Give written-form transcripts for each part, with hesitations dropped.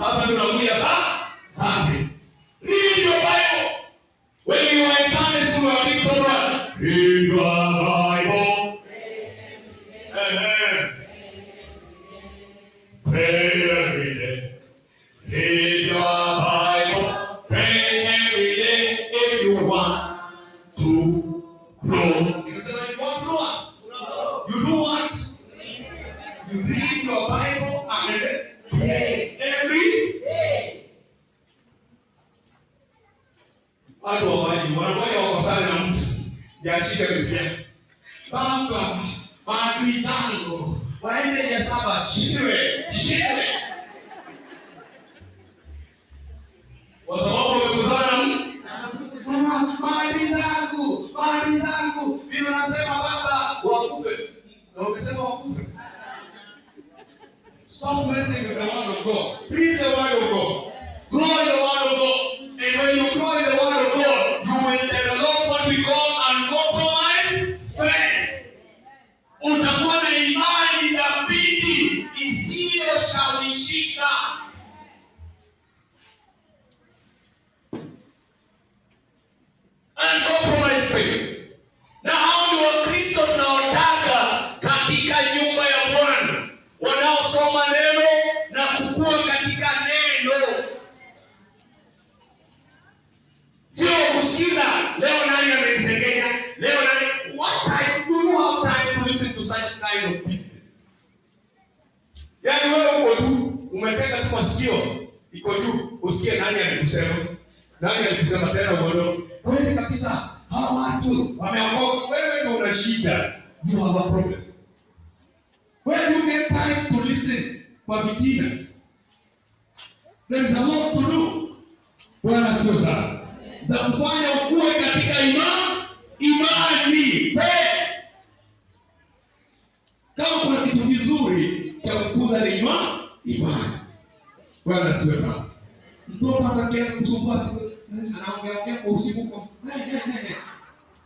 Sasa tunakuja Sunday. Read your Bible. When you are in Sunday school, you are being told, read your Bible. Pray every day. Read your Bible. Pray every day if you want to grow. Because when you want to grow, you do what? You read your Bible and pray every day. Watu wanakuja wakosana na mtu yashike Biblia. Baba, maadui zangu waende ya saba shiwe. Kwa sababu wamekosana na mtu. Maadui zangu. Biblia inasema baba wakufe. Na ukisema wakufe. Stop messing with the word of God. Read the word of God. Grow in the word of God. And when you grow in the word of God, you will develop what we call uncompromised faith. Utakuwa na imani thabiti isiyoshawishika. Uncompromised faith. Na hao ndio Wakristo tunaotaka katika nyumba ya Bwana, wanaosoma neno na kukua katika neno. Sio kusikiza leo nani amenisengenya, leo nani. What time do you have time to listen to such kind of business? Yaani wewe uko tu umeteka tu masikio iko juu usikie nani alikusema tena uondoke. Wewe kabisa hawa watu wameokoka, wewe ndio una shida. You have a problem. Where do you get time to listen kwa vitina? There is a lot to do. Bwana sio sana. Za kufanya ukue katika imani. Kama kuna kitu kizuri cha kukuza ni imani. Bwana sio sana. Mtoto atakianza kusumbua siku anaongea kwa usiku kwa.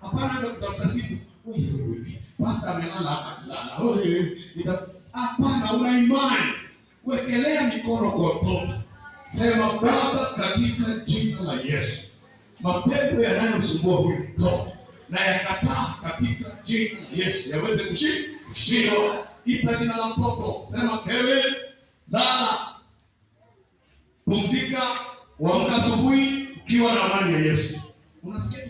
Hapana, anza kutafuta siku. Wewe. Pastor amelala hapa tulala. Hapana, una imani. Wekelea mikono kwa mtoto. Sema Baba, katika jina la Yesu, mapepo yanayosumbua huyu mtoto na yakataa katika jina la Yesu yaweze kushindwa. Ita jina la mtoto. Sema Kevin, lala, pumzika, amka asubuhi ukiwa na amani ya Yesu. Unasikia?